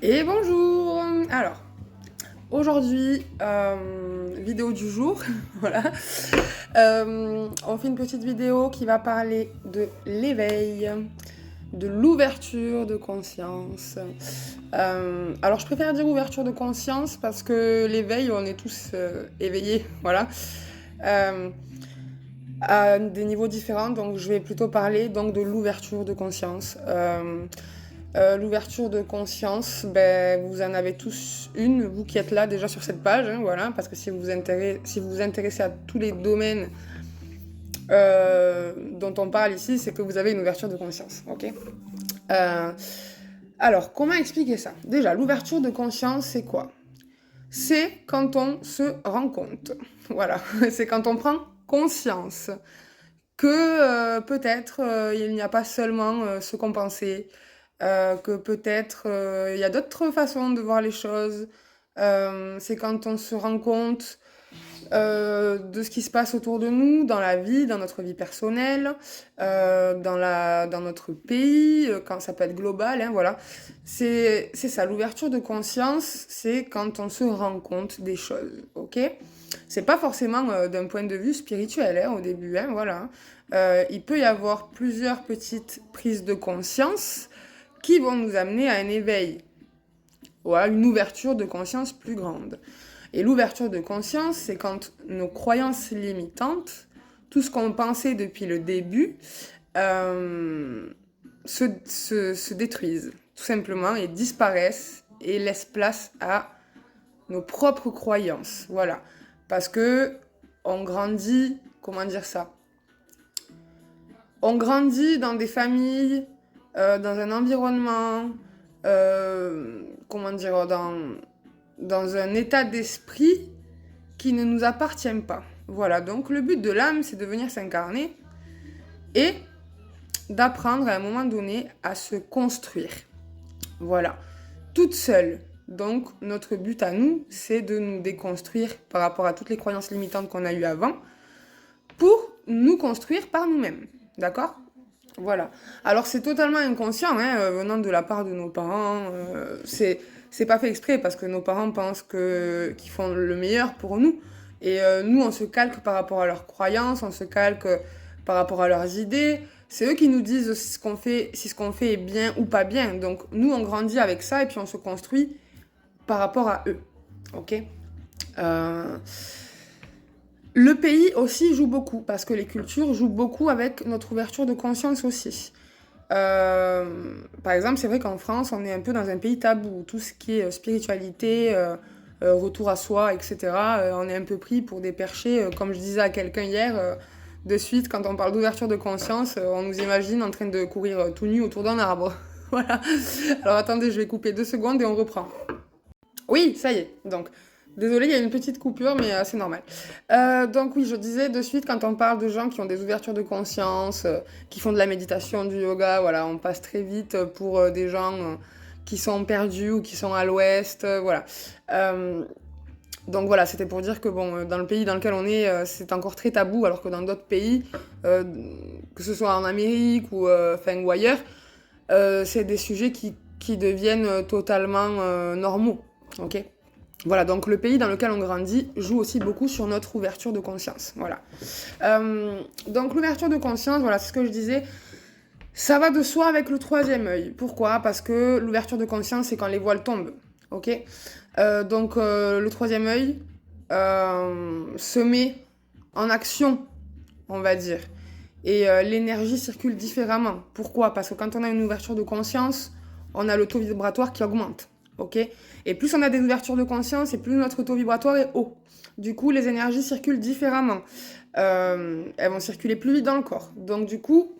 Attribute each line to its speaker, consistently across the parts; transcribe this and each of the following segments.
Speaker 1: Et bonjour! Alors, aujourd'hui, vidéo du jour, voilà. On fait une petite vidéo qui va parler de l'éveil, de l'ouverture de conscience. Alors, je préfère dire ouverture de conscience parce que l'éveil, on est tous éveillés, voilà. Euh, à des niveaux différents, donc je vais plutôt parler donc de l'ouverture de conscience. L'ouverture de conscience, ben, vous en avez tous une, vous qui êtes là déjà sur cette page, hein, voilà, parce que si vous vous intéressez à tous les domaines dont on parle ici, c'est que vous avez une ouverture de conscience, ok. Euh, alors, comment expliquer ça? Déjà, l'ouverture de conscience, c'est quoi? C'est quand on se rend compte, voilà, c'est quand on prend conscience que peut-être il n'y a pas seulement ce qu'on pensait, que peut-être il y a d'autres façons de voir les choses. C'est quand on se rend compte de ce qui se passe autour de nous, dans la vie, dans notre vie personnelle, dans notre pays, quand ça peut être global, hein, voilà. C'est ça, l'ouverture de conscience, c'est quand on se rend compte des choses, ok? C'est pas forcément d'un point de vue spirituel hein, au début, hein, voilà. Il peut y avoir plusieurs petites prises de conscience qui vont nous amener à un éveil ou à une ouverture de conscience plus grande. Et l'ouverture de conscience, c'est quand nos croyances limitantes, tout ce qu'on pensait depuis le début, euh, se détruisent, tout simplement, et disparaissent et laissent place à nos propres croyances. Voilà. Parce que on grandit, comment dire ça? On grandit dans des familles, dans un environnement, comment dire, dans un état d'esprit qui ne nous appartient pas. Voilà, donc le but de l'âme, c'est de venir s'incarner et d'apprendre à un moment donné à se construire. Voilà, toute seule. Donc notre but à nous, c'est de nous déconstruire par rapport à toutes les croyances limitantes qu'on a eues avant pour nous construire par nous-mêmes. D'accord? Voilà. Alors c'est totalement inconscient, hein, venant de la part de nos parents. C'est pas fait exprès parce que nos parents pensent qu'ils font le meilleur pour nous. Et nous, on se calque par rapport à leurs croyances, on se calque par rapport à leurs idées. C'est eux qui nous disent si ce qu'on fait est bien ou pas bien. Donc nous, on grandit avec ça et puis on se construit par rapport à eux. Ok. euh, Le pays aussi joue beaucoup, parce que les cultures jouent beaucoup avec notre ouverture de conscience aussi. Par exemple, c'est vrai qu'en France, on est un peu dans un pays tabou. Tout ce qui est spiritualité, retour à soi, etc., on est un peu pris pour des perchés. Comme je disais à quelqu'un hier, de suite, quand on parle d'ouverture de conscience, on nous imagine en train de courir tout nu autour d'un arbre. Voilà. Alors attendez, je vais couper 2 secondes et on reprend. Oui, ça y est. Donc, désolée, il y a une petite coupure, mais c'est normal. Donc oui, je disais de suite, quand on parle de gens qui ont des ouvertures de conscience, qui font de la méditation, du yoga, voilà, on passe très vite pour des gens qui sont perdus ou qui sont à l'ouest, voilà. Euh, donc voilà, c'était pour dire que bon, dans le pays dans lequel on est, c'est encore très tabou, alors que dans d'autres pays, euh, que ce soit en Amérique ou, ou ailleurs, c'est des sujets qui deviennent totalement normaux. Ok. Voilà, donc le pays dans lequel on grandit joue aussi beaucoup sur notre ouverture de conscience. Voilà. Donc l'ouverture de conscience, voilà, c'est ce que je disais. Ça va de soi avec le troisième œil. Pourquoi? Parce que l'ouverture de conscience, c'est quand les voiles tombent. Ok. Donc le troisième œil se met en action, on va dire. Et l'énergie circule différemment. Pourquoi? Parce que quand on a une ouverture de conscience, on a le taux vibratoire qui augmente. Ok. Et plus on a des ouvertures de conscience, et plus notre taux vibratoire est haut. Du coup, les énergies circulent différemment. Elles vont circuler plus vite dans le corps. Donc du coup,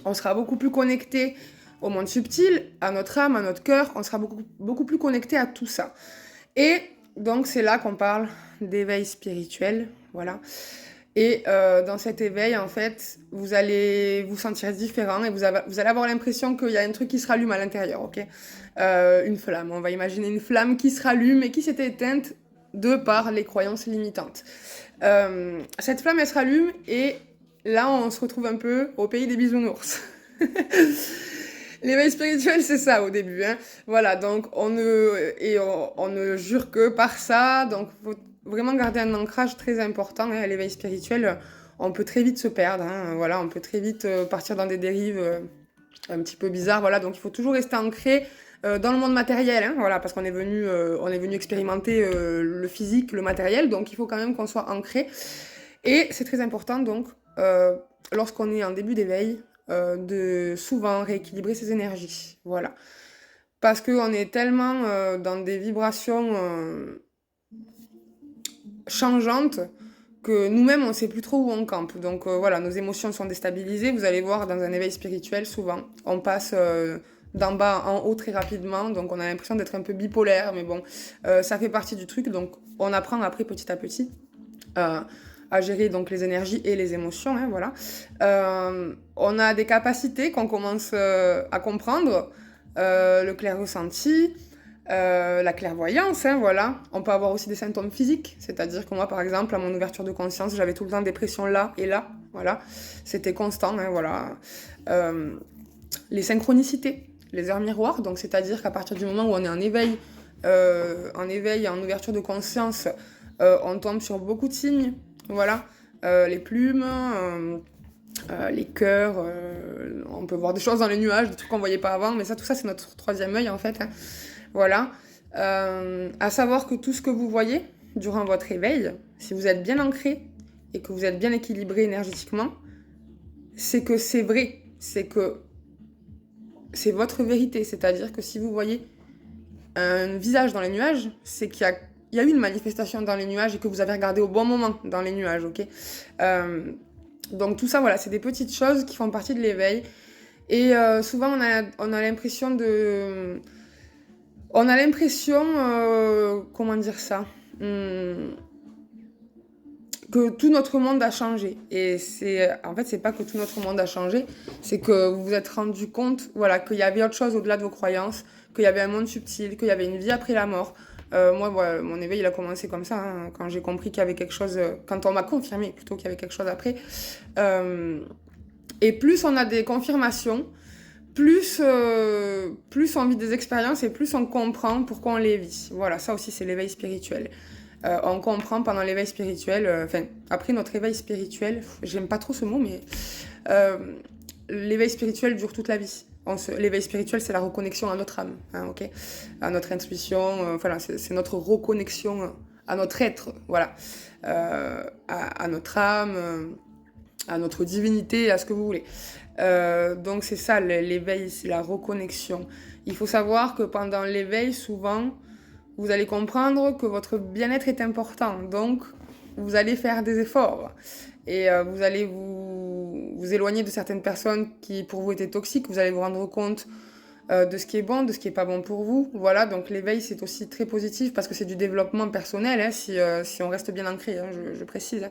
Speaker 1: on sera beaucoup plus connecté au monde subtil, à notre âme, à notre cœur. On sera beaucoup plus connecté à tout ça. Et donc c'est là qu'on parle d'éveil spirituel. Voilà. Et dans cet éveil, en fait, vous allez vous sentir différent et vous allez avoir l'impression qu'il y a un truc qui se rallume à l'intérieur, ok? Une flamme. On va imaginer une flamme qui se rallume et qui s'était éteinte de par les croyances limitantes. Cette flamme, elle se rallume et là, on se retrouve un peu au pays des bisounours. L'éveil spirituel, c'est ça au début, hein. Voilà, donc on ne jure que par ça. Donc, faut vraiment garder un ancrage très important, hein. L'éveil spirituel, on peut très vite se perdre, hein. Voilà, on peut très vite partir dans des dérives un petit peu bizarres. Voilà, donc il faut toujours rester ancré dans le monde matériel, hein. Voilà, parce on est venu expérimenter le physique, le matériel. Donc, il faut quand même qu'on soit ancré. Et c'est très important, donc, lorsqu'on est en début d'éveil, de souvent rééquilibrer ses énergies. Voilà. Parce qu'on est tellement dans des vibrations changeantes que nous-mêmes, on ne sait plus trop où on campe. Donc voilà, nos émotions sont déstabilisées. Vous allez voir, dans un éveil spirituel, souvent, on passe d'en bas en haut très rapidement. Donc on a l'impression d'être un peu bipolaire, mais bon, ça fait partie du truc. Donc on apprend après petit à petit. À gérer donc les énergies et les émotions, hein, voilà. On a des capacités qu'on commence à comprendre, le clair ressenti, la clairvoyance, hein, voilà. On peut avoir aussi des symptômes physiques, c'est-à-dire que moi, par exemple, à mon ouverture de conscience, j'avais tout le temps des pressions là et là, voilà. C'était constant, hein, voilà. Les synchronicités, les heures miroirs, donc c'est-à-dire qu'à partir du moment où on est en éveil, en ouverture de conscience, on tombe sur beaucoup de signes. Voilà, les plumes, les cœurs, on peut voir des choses dans les nuages, des trucs qu'on voyait pas avant, mais ça, tout ça, c'est notre troisième œil, en fait, hein. Voilà. À savoir que tout ce que vous voyez durant votre éveil, si vous êtes bien ancré et que vous êtes bien équilibré énergétiquement, c'est que c'est vrai, c'est que c'est votre vérité. C'est-à-dire que si vous voyez un visage dans les nuages, c'est qu'il y a eu une manifestation dans les nuages et que vous avez regardé au bon moment dans les nuages, ok. Donc tout ça, voilà, c'est des petites choses qui font partie de l'éveil. Et souvent, on a l'impression de... On a l'impression... comment dire ça que tout notre monde a changé. Et en fait, c'est pas que tout notre monde a changé, c'est que vous vous êtes rendu compte, voilà, qu'il y avait autre chose au-delà de vos croyances, qu'il y avait un monde subtil, qu'il y avait une vie après la mort. Moi, voilà, mon éveil, il a commencé comme ça, hein, quand j'ai compris qu'il y avait quelque chose, quand on m'a confirmé plutôt qu'il y avait quelque chose après. Et plus on a des confirmations, plus on vit des expériences et plus on comprend pourquoi on les vit. Voilà, ça aussi, c'est l'éveil spirituel. On comprend pendant l'éveil spirituel, après notre éveil spirituel, j'aime pas trop ce mot, mais l'éveil spirituel dure toute la vie. L'éveil spirituel, c'est la reconnexion à notre âme, hein, ok, à notre intuition, voilà, c'est notre reconnexion à notre être, voilà, à notre âme, à notre divinité, à ce que vous voulez. Donc c'est ça, l'éveil, c'est la reconnexion. Il faut savoir que pendant l'éveil, souvent, vous allez comprendre que votre bien-être est important. Donc, vous allez faire des efforts. Et vous allez vous éloigner de certaines personnes qui, pour vous, étaient toxiques. Vous allez vous rendre compte de ce qui est bon, de ce qui n'est pas bon pour vous. Voilà, donc l'éveil, c'est aussi très positif parce que c'est du développement personnel, hein, si on reste bien ancré, hein, je précise.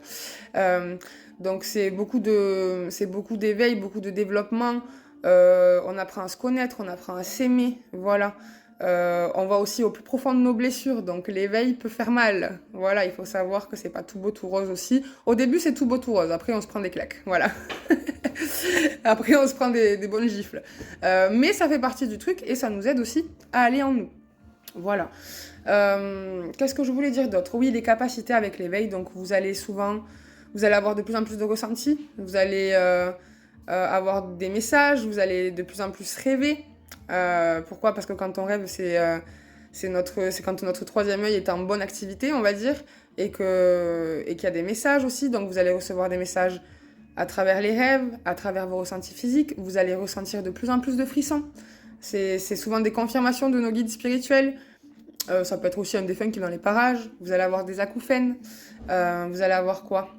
Speaker 1: Donc, c'est beaucoup d'éveil, beaucoup de développement. On apprend à se connaître, on apprend à s'aimer. Voilà. On va aussi au plus profond de nos blessures, donc l'éveil peut faire mal. Voilà, il faut savoir que c'est pas tout beau tout rose aussi. Au début, c'est tout beau tout rose, après on se prend des claques, voilà. Après on se prend des bonnes gifles. Mais ça fait partie du truc et ça nous aide aussi à aller en nous. Voilà. Qu'est-ce que je voulais dire d'autre? Oui, les capacités avec l'éveil, donc vous allez avoir de plus en plus de ressentis, vous allez avoir des messages, vous allez de plus en plus rêver. Pourquoi? Parce que quand on rêve, c'est quand notre troisième œil est en bonne activité, on va dire, et qu'il y a des messages aussi. Donc vous allez recevoir des messages à travers les rêves, à travers vos ressentis physiques. Vous allez ressentir de plus en plus de frissons. C'est souvent des confirmations de nos guides spirituels. Ça peut être aussi un défunt qui est dans les parages. Vous allez avoir des acouphènes. Vous allez avoir quoi?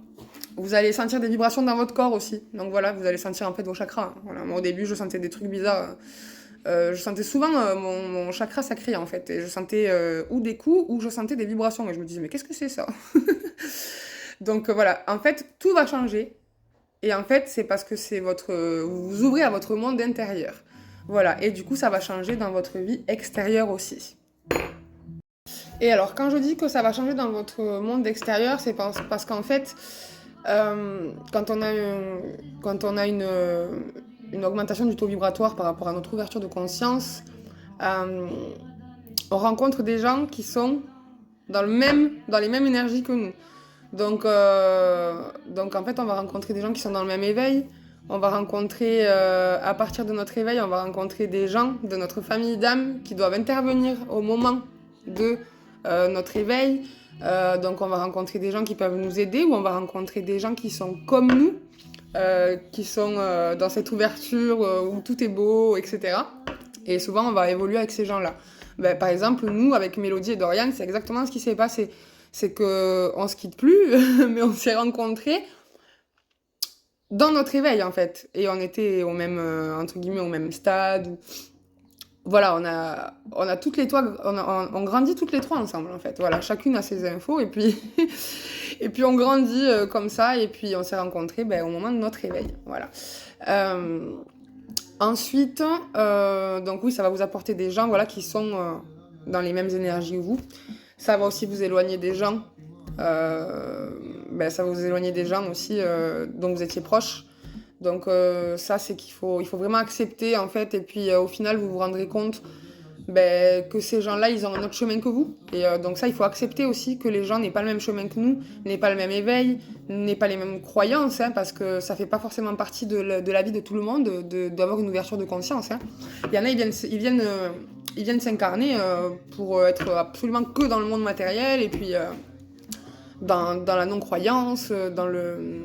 Speaker 1: Vous allez sentir des vibrations dans votre corps aussi. Donc voilà, vous allez sentir un peu de vos chakras. Voilà. Moi, au début, je sentais des trucs bizarres. Je sentais souvent mon chakra sacré, en fait. Et je sentais ou des coups ou je sentais des vibrations. Et je me disais, mais qu'est-ce que c'est ça? Donc voilà, en fait, tout va changer. Et en fait, c'est parce que vous vous ouvrez à votre monde intérieur. Voilà, et du coup, ça va changer dans votre vie extérieure aussi. Et alors, quand je dis que ça va changer dans votre monde extérieur, c'est parce qu'en fait, quand on a une augmentation du taux vibratoire par rapport à notre ouverture de conscience, on rencontre des gens qui sont dans les mêmes énergies que nous. Donc en fait, on va rencontrer des gens qui sont dans le même éveil. On va rencontrer, à partir de notre éveil, on va rencontrer des gens de notre famille d'âme qui doivent intervenir au moment de notre éveil. Donc on va rencontrer des gens qui peuvent nous aider ou on va rencontrer des gens qui sont comme nous, qui sont dans cette ouverture où tout est beau, etc. Et souvent, on va évoluer avec ces gens-là. Ben, par exemple, nous, avec Mélodie et Dorian, c'est exactement ce qui s'est passé. C'est qu'on se quitte plus, mais on s'est rencontrés dans notre éveil, en fait. Et on était au même, entre guillemets, au même stade. Voilà, on a toutes les trois, on grandit toutes les trois ensemble, en fait. Voilà, chacune a ses infos, et puis, et puis on grandit comme ça, et puis on s'est rencontrés ben, au moment de notre éveil. Voilà. Ensuite, donc oui, ça va vous apporter des gens voilà, qui sont dans les mêmes énergies que vous. Ça va aussi vous éloigner des gens. Ben, ça va vous éloigner des gens aussi dont vous étiez proches. Donc ça, c'est il faut vraiment accepter en fait. Et puis au final, vous vous rendrez compte ben, que ces gens-là, ils ont un autre chemin que vous. Et donc ça, il faut accepter aussi que les gens n'aient pas le même chemin que nous, n'aient pas le même éveil, n'aient pas les mêmes croyances, hein, parce que ça fait pas forcément partie de la vie de tout le monde d'avoir une ouverture de conscience. Hein. Il y en a, ils viennent s'incarner pour être absolument que dans le monde matériel et puis dans la non-croyance, dans le...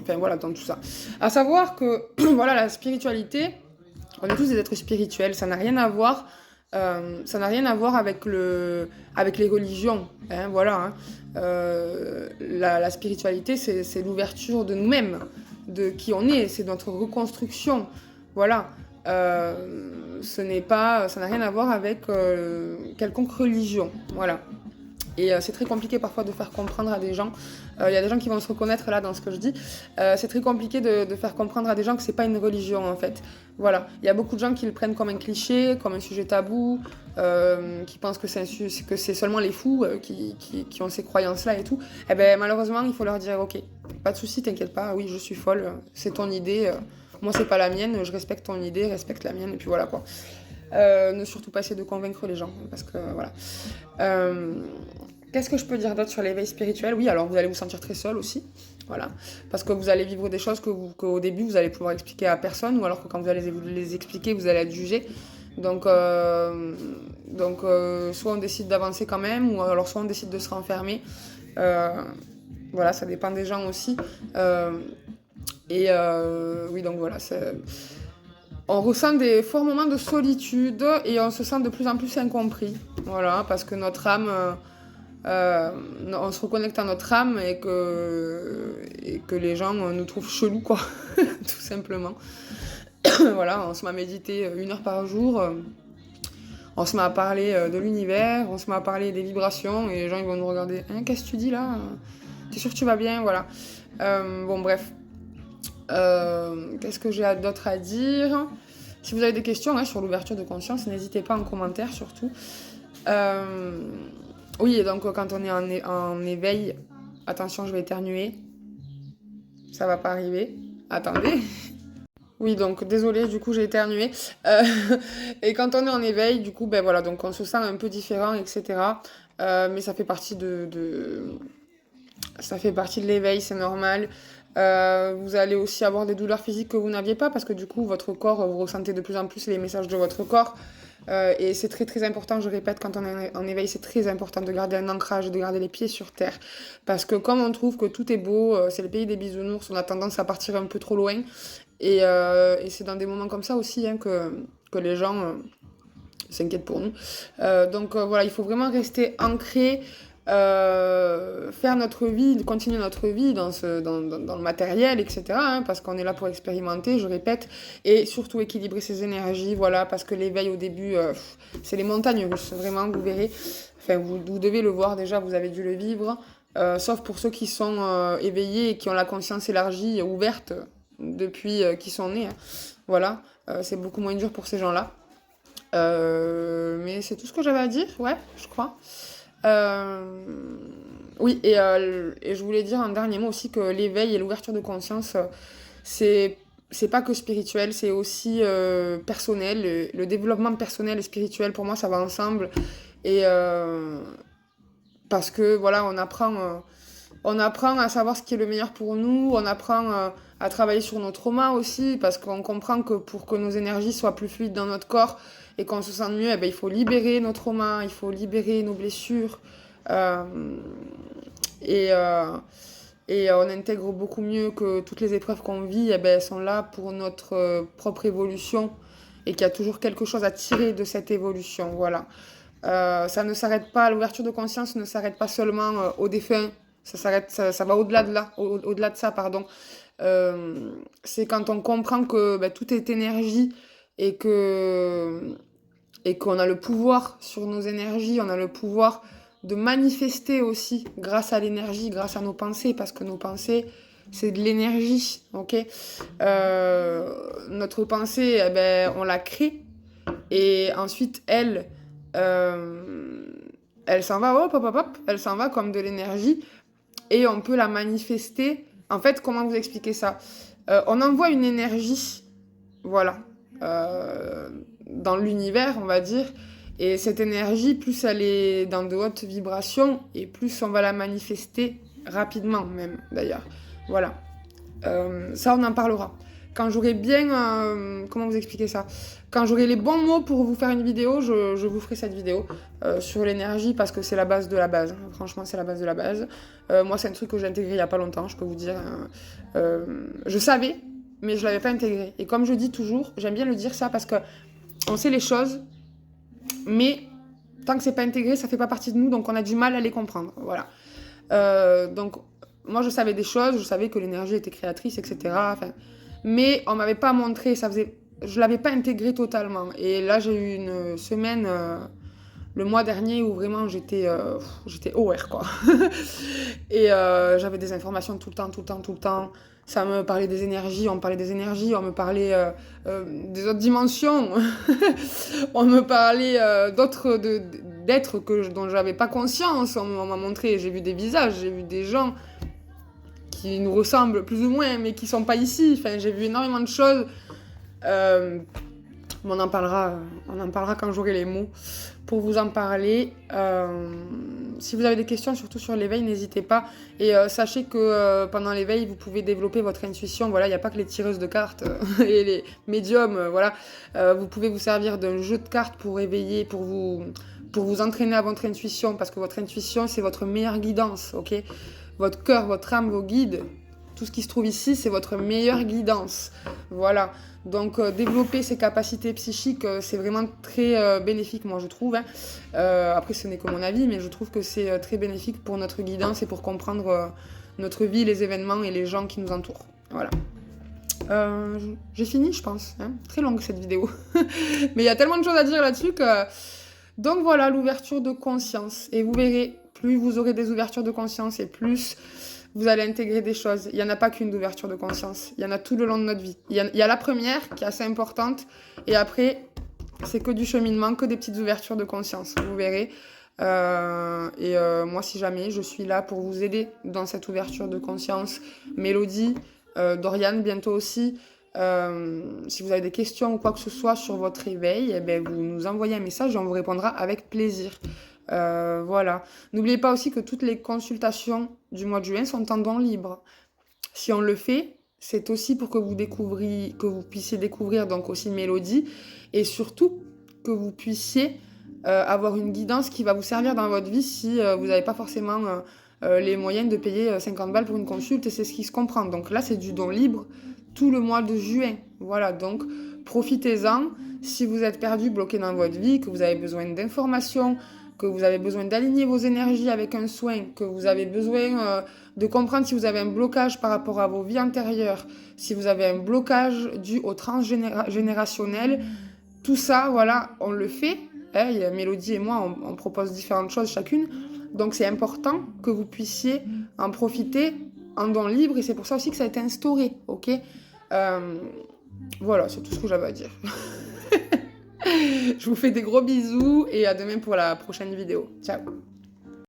Speaker 1: Enfin voilà, dans tout ça. À savoir que voilà, la spiritualité, on est tous des êtres spirituels, ça n'a rien à voir... ça n'a rien à voir avec les religions, hein, voilà. Hein. La spiritualité, c'est l'ouverture de nous-mêmes, de qui on est, c'est notre reconstruction, voilà. Ça n'a rien à voir avec quelconque religion, voilà. Et c'est très compliqué parfois de faire comprendre à des gens. Il y a des gens qui vont se reconnaître là dans ce que je dis. C'est très compliqué de faire comprendre à des gens que c'est pas une religion en fait. Voilà. Il y a beaucoup de gens qui le prennent comme un cliché, comme un sujet tabou, qui pensent que c'est seulement les fous qui ont ces croyances-là et tout. Et ben malheureusement, il faut leur dire ok, pas de souci, t'inquiète pas. Oui, je suis folle. C'est ton idée. Moi, c'est pas la mienne. Je respecte ton idée, respecte la mienne et puis voilà quoi. Ne surtout pas essayer de convaincre les gens parce que voilà. Qu'est-ce que je peux dire d'autre sur l'éveil spirituel? Oui, alors vous allez vous sentir très seul aussi, voilà, parce que vous allez vivre des choses qu'au début vous allez pouvoir expliquer à personne, ou alors que quand vous allez les expliquer, vous allez être jugé. Donc soit on décide d'avancer quand même, ou alors soit on décide de se renfermer. Voilà, ça dépend des gens aussi. Oui, donc voilà, on ressent des forts moments de solitude et on se sent de plus en plus incompris. Voilà, parce que notre âme, on se reconnecte à notre âme et que les gens nous trouvent chelous, quoi, tout simplement. Voilà, on se met à méditer 1 heure par jour, on se met à parler de l'univers, on se met à parler des vibrations et les gens ils vont nous regarder. Hein, qu'est-ce que tu dis là? T'es sûr que tu vas bien? Voilà. Bon, bref. Qu'est-ce que j'ai d'autre à dire? Si vous avez des questions sur l'ouverture de conscience, n'hésitez pas en commentaire surtout. Oui, et donc quand on est en éveil, attention, je vais éternuer. Ça va pas arriver. Attendez. Oui, donc désolée, du coup j'ai éternué. Et quand on est en éveil, du coup, ben voilà, donc on se sent un peu différent, etc. Mais ça fait partie ça fait partie de l'éveil, c'est normal. Vous allez aussi avoir des douleurs physiques que vous n'aviez pas parce que du coup votre corps, vous ressentez de plus en plus les messages de votre corps et c'est très très important, je répète, quand on est en éveil, c'est très important de garder un ancrage, de garder les pieds sur terre parce que comme on trouve que tout est beau, c'est le pays des bisounours, on a tendance à partir un peu trop loin et c'est dans des moments comme ça aussi que les gens s'inquiètent pour nous. Donc voilà, il faut vraiment rester ancré, faire notre vie, continuer notre vie dans le matériel, etc. Hein, parce qu'on est là pour expérimenter, je répète, et surtout équilibrer ses énergies, voilà, parce que l'éveil au début, c'est les montagnes russes, vraiment, vous verrez. Enfin, vous devez le voir déjà, vous avez dû le vivre, sauf pour ceux qui sont éveillés et qui ont la conscience élargie, ouverte, depuis qu'ils sont nés. Hein. Voilà, c'est beaucoup moins dur pour ces gens-là. Mais c'est tout ce que j'avais à dire, ouais, je crois. Oui, et je voulais dire un dernier mot aussi que l'éveil et l'ouverture de conscience, c'est c'est pas que spirituel, c'est aussi personnel. Le développement personnel et spirituel, pour moi, ça va ensemble. Et parce que, voilà, on apprend à savoir ce qui est le meilleur pour nous, on apprend à travailler sur nos traumas aussi, parce qu'on comprend que pour que nos énergies soient plus fluides dans notre corps et qu'on se sente mieux, eh ben, il faut libérer nos traumas, il faut libérer nos blessures. Euh, et, euh, et on intègre beaucoup mieux que toutes les épreuves qu'on vit, eh ben, elles sont là pour notre propre évolution et qu'il y a toujours quelque chose à tirer de cette évolution. Voilà. Ça ne s'arrête pas, l'ouverture de conscience ne s'arrête pas seulement au défunt, ça va au-delà de là, au-delà de ça, pardon. C'est quand on comprend que ben, tout est énergie et que et qu'on a le pouvoir sur nos énergies, on a le pouvoir de manifester aussi grâce à l'énergie, grâce à nos pensées, parce que nos pensées, c'est de l'énergie, ok. Notre pensée, eh ben, on la crée, et ensuite, euh, elle s'en va, hop, hop, hop, hop, elle s'en va comme de l'énergie, et on peut la manifester. En fait, comment vous expliquer ça? On envoie une énergie, voilà, euh, dans l'univers, on va dire. Et cette énergie, plus elle est dans de hautes vibrations, et plus on va la manifester rapidement même, d'ailleurs. Voilà. Ça, on en parlera. Quand j'aurai bien... comment vous expliquer ça? Quand j'aurai les bons mots pour vous faire une vidéo, je vous ferai cette vidéo sur l'énergie, parce que c'est la base de la base. Franchement, c'est la base de la base. Moi, c'est un truc que j'ai intégré il n'y a pas longtemps, je peux vous dire. Je savais, mais je l'avais pas intégré. Et comme je dis toujours, j'aime bien le dire ça, parce que on sait les choses, mais tant que c'est pas intégré, ça fait pas partie de nous, donc on a du mal à les comprendre. Voilà. Donc, moi, je savais des choses, je savais que l'énergie était créatrice, etc. Enfin, mais on m'avait pas montré, je l'avais pas intégré totalement. Et là, j'ai eu une semaine, le mois dernier, où vraiment j'étais OR, quoi. Et j'avais des informations tout le temps, tout le temps, tout le temps. Ça me parlait des énergies, on me parlait des énergies, on me parlait des autres dimensions. On me parlait d'êtres dont j'avais pas conscience. On m'a montré, j'ai vu des visages, j'ai vu des gens qui nous ressemblent plus ou moins, mais qui sont pas ici. Enfin, j'ai vu énormément de choses. On en parlera quand j'aurai les mots pour vous en parler. Si vous avez des questions, surtout sur l'éveil, n'hésitez pas. Et sachez que pendant l'éveil, vous pouvez développer votre intuition. Voilà, il n'y a pas que les tireuses de cartes et les médiums. Voilà, vous pouvez vous servir d'un jeu de cartes pour éveiller, pour vous entraîner à votre intuition, parce que votre intuition, c'est votre meilleure guidance, ok? Votre cœur, votre âme, vos guides, tout ce qui se trouve ici, c'est votre meilleure guidance. Voilà. Donc, développer ses capacités psychiques, c'est vraiment très bénéfique, moi, je trouve. Hein. Après, ce n'est que mon avis, mais je trouve que c'est très bénéfique pour notre guidance et pour comprendre notre vie, les événements et les gens qui nous entourent. Voilà. J'ai fini, je pense. Hein. Très longue, cette vidéo. Mais il y a tellement de choses à dire là-dessus que... Donc, voilà, l'ouverture de conscience. Et vous verrez, plus vous aurez des ouvertures de conscience et plus... vous allez intégrer des choses. Il n'y en a pas qu'une d'ouverture de conscience. Il y en a tout le long de notre vie. Il y a la première qui est assez importante. Et après, c'est que du cheminement, que des petites ouvertures de conscience. Vous verrez. Moi, si jamais, je suis là pour vous aider dans cette ouverture de conscience. Mélodie, Doriane, bientôt aussi. Si vous avez des questions ou quoi que ce soit sur votre éveil, eh ben, vous nous envoyez un message et on vous répondra avec plaisir. Voilà. N'oubliez pas aussi que toutes les consultations du mois de juin sont en don libre. Si on le fait, c'est aussi pour que vous puissiez découvrir donc aussi Mélodie, et surtout que vous puissiez avoir une guidance qui va vous servir dans votre vie si vous n'avez pas forcément les moyens de payer 50 balles pour une consulte, et c'est ce qui se comprend. Donc là, c'est du don libre tout le mois de juin. Voilà, donc profitez-en. Si vous êtes perdu, bloqué dans votre vie, que vous avez besoin d'informations, que vous avez besoin d'aligner vos énergies avec un soin, que vous avez besoin de comprendre si vous avez un blocage par rapport à vos vies antérieures, si vous avez un blocage dû au transgénérationnel, tout ça, voilà, on le fait. Hein, Mélodie et moi, on propose différentes choses chacune. Donc c'est important que vous puissiez en profiter en don libre, et c'est pour ça aussi que ça a été instauré, ok? Voilà, c'est tout ce que j'avais à dire. Je vous fais des gros bisous et à demain pour la prochaine vidéo. Ciao!